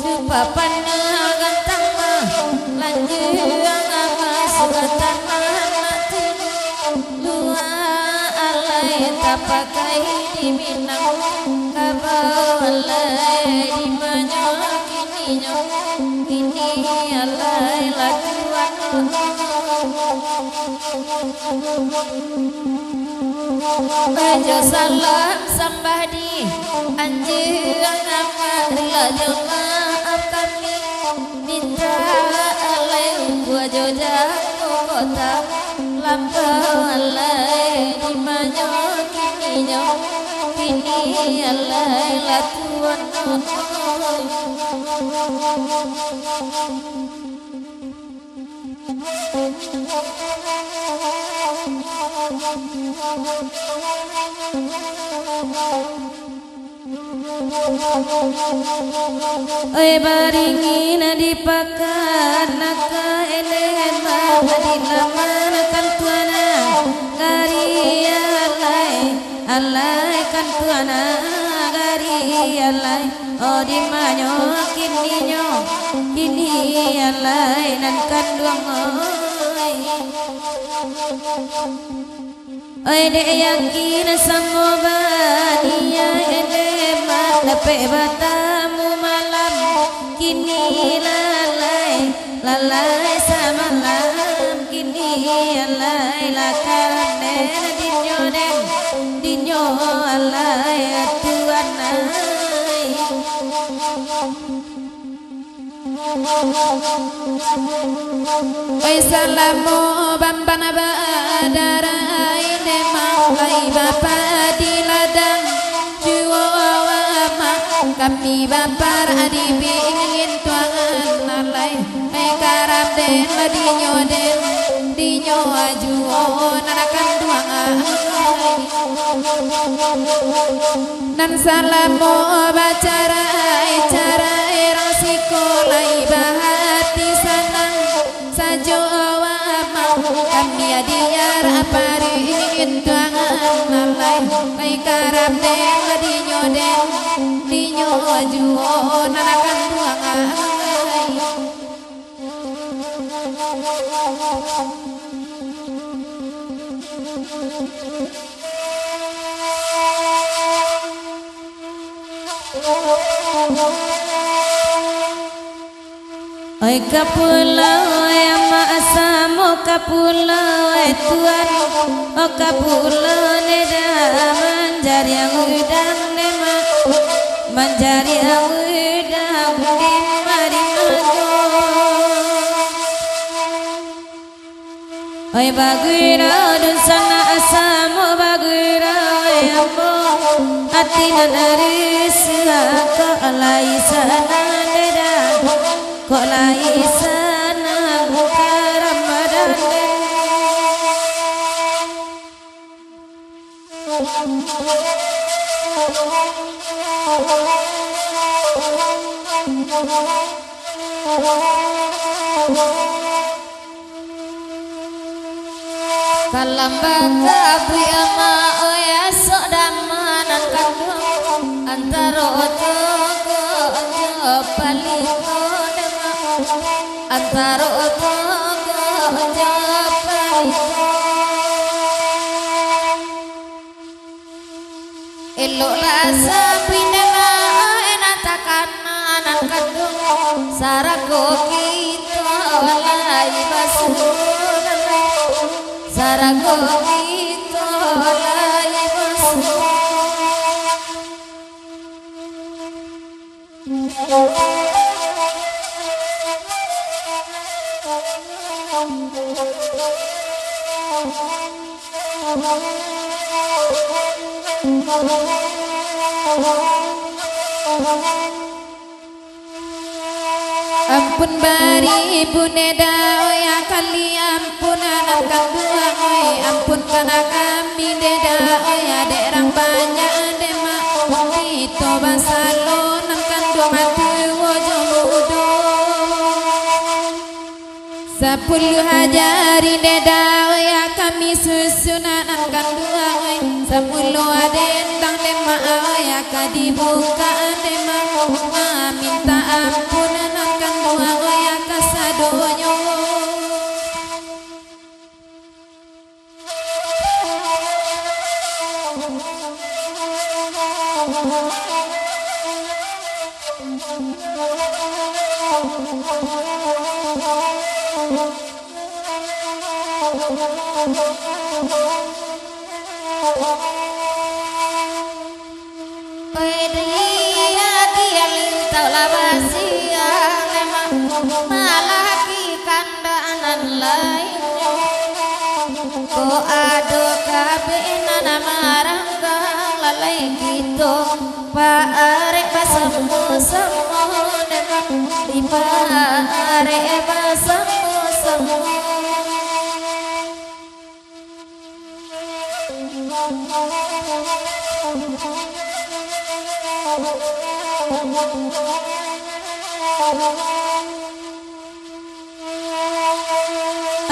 Coba pandang ganteng lanjut sebatan mati dua alay tak pakai di Minang kabalay di banyak kini alay lakuan bajo salam sambadi anjing rela maaf kami minta alay gua jojak kota lampau alay di banyak kini alay lakuan oi baringin dipakan naka elen mahadilaman kan tuana gari alay kan tuana gari alay oh di manyo kini alay nan kan duang oi dek yakin samo bania dapat batamu malam kini lalai sama malam kini alay lakaran den dinyo alay atuan oi salamu bambana badara ine malai bapa di ladang kami bapar adi ingin tuangan nalai mekarap den dinyo ajuo nanakan tuangan nan salamo bacara erang sikolai bahati sanang sajo mau kami adiar apari ingin tuangan nalai mekarap den dinyo ajuo nanakan tuangan oi kapulau yang maasamu kapulau tuan oh kapulau neda manjari yang udang nema manjari yang udang di marimago oi bagura dun sana asamu bagura yambo hati naris ko alai sana neda ko alai sana Ramadan kalambaka abri ama oya sok damanan kandung antara otoko ojo paliko dema antara otoko ojo paliko eloklah sapi dema enak takananan kandung sarako kita walai basuh sarago kita lagi bersama ampun bari ibu neda ya kali ampun anak kandung ampun karena kami neda ya derang banyak dema itu basalo nan kandung mati wajah mudo 10 hajari dedawe ya kami susunan kandua 10 adendang dema ya kadibuka dema minta ampunan kandua ya kasadonyo ko ado kabena marangga lalai gitu paare pasamu semua demak di paare pasamu semua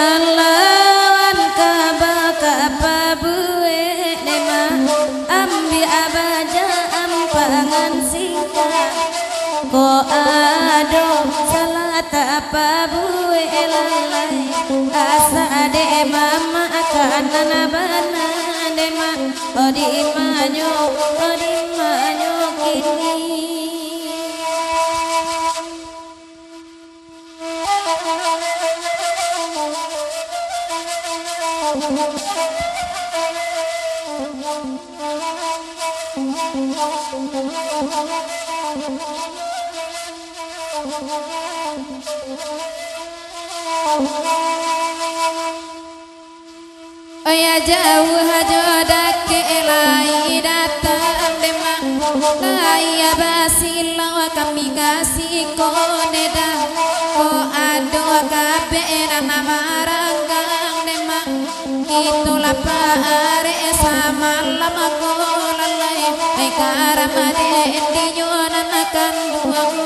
Alawan kabaka pabue dema ambi abaja ampangan singka ko ado salata pabue lalai asa ade mama akan bana dema odi manyo kini Oya jauh hajodak ke elai datang demang Laya basilang kami kasih koneda ko ado kape nama ranggang demang itulah paare sama lama ko lalai karamade endinyonan akan buang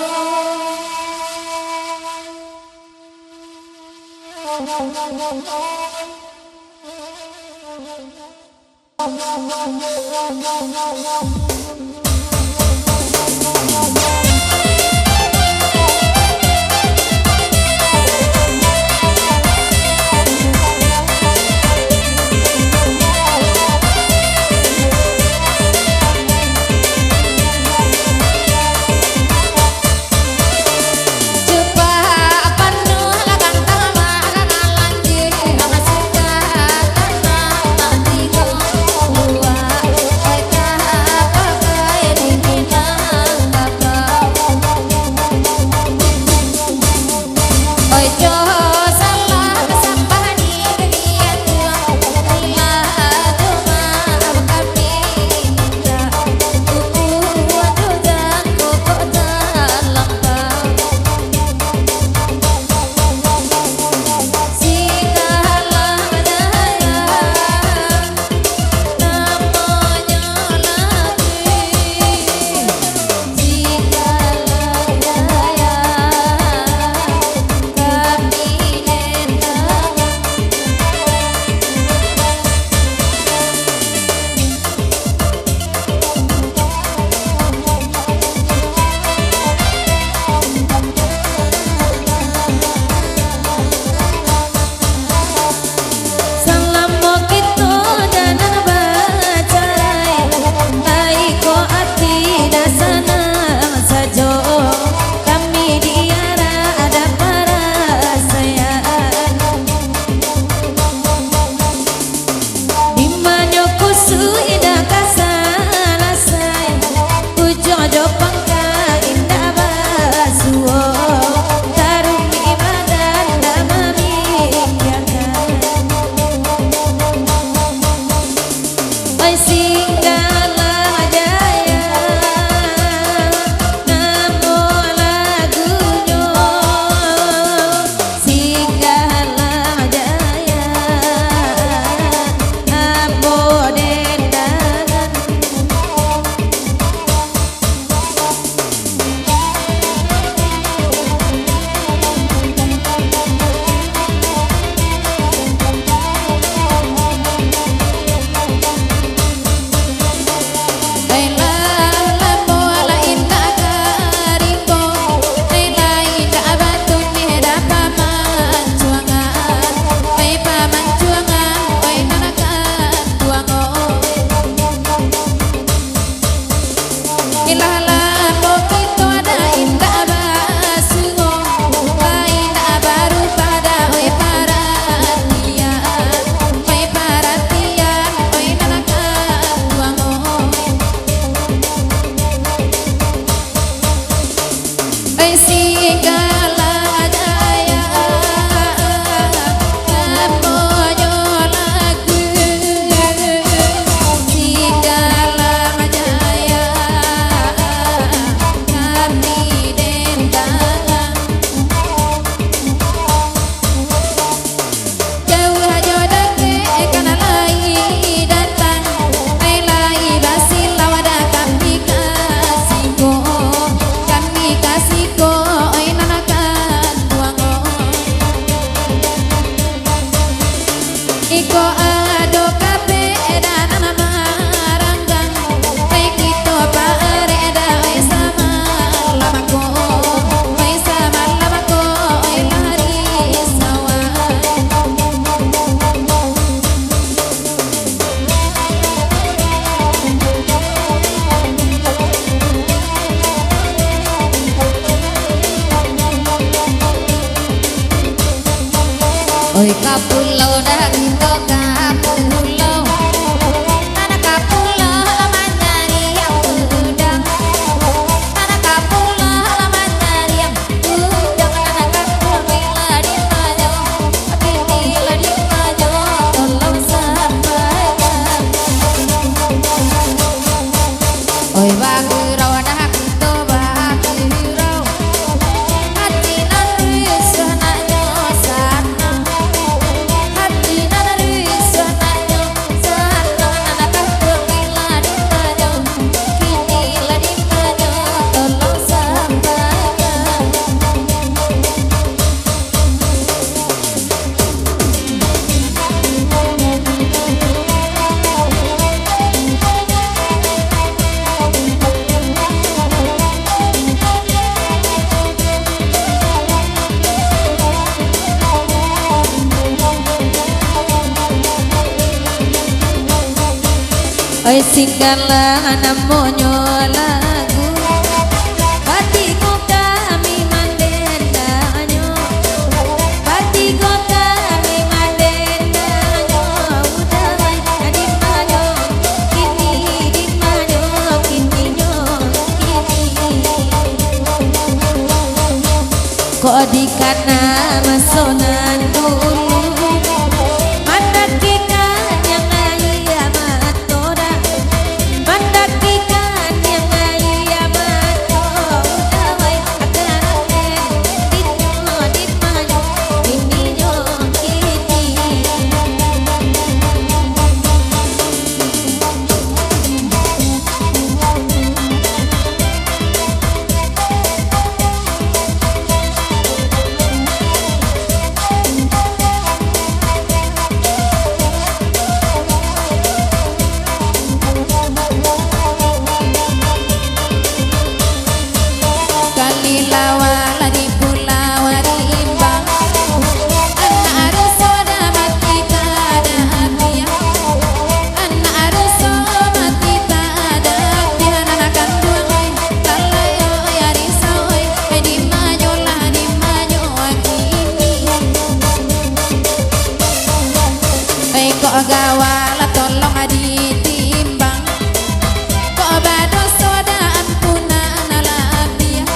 Oi kapulau dari kapulau, anak kapulau mencari yang udang, anak kapulau mencari yang udang, anak kapulau di maju, bila di maju, tolong sampaikan. Oi bagurau anak itu bagurau, hati nanti sananya sana. Oi singgalah namanya lagu Batiko kami mandendanyo, Batiko kami mandendanyo. Udah baik di manyo, kini di manyo, kini nyo, kini. Kok di kana masonan dulu mandat kita yang ayah matoda, mandat kita yang ayah matoda. Wai akan ditno ditmaju ini jo kini. Lawala di pulau rimbang, anak arusoda mati tada apian, anak aruso mati tada apian. Anak kandung talayo ya risoi, di maju lah di maju kini. Kok gawala tolong ditimbang, kok bado soda ampunan alapian.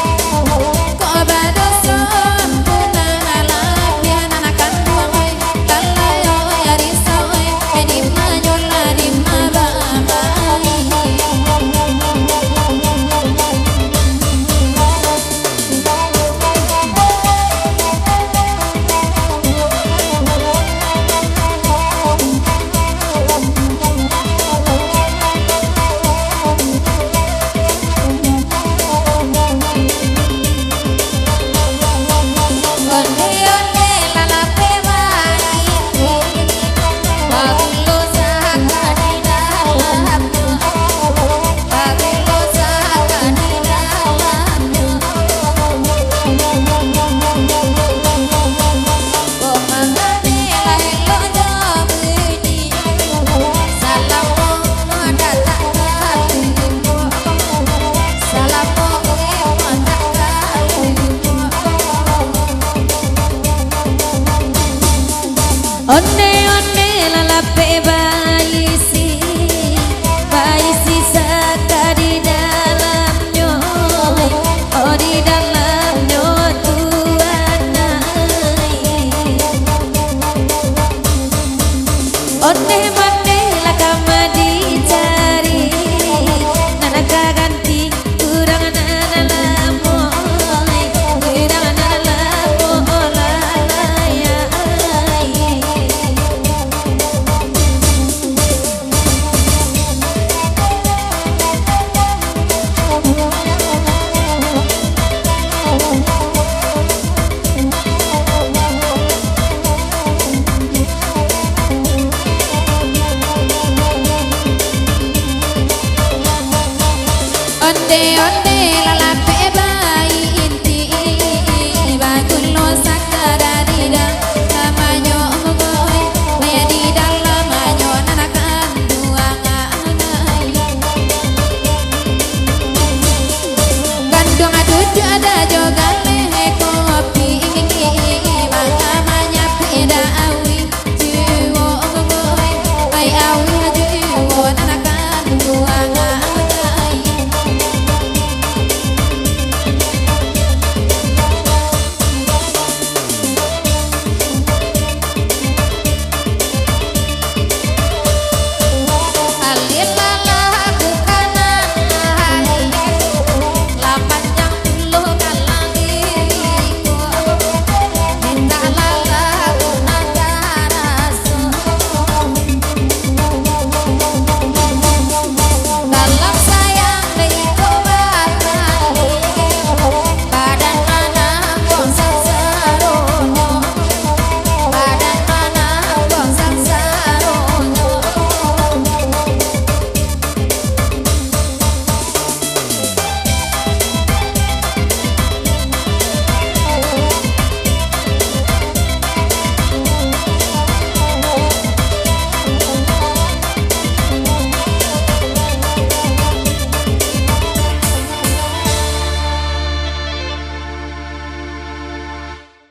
One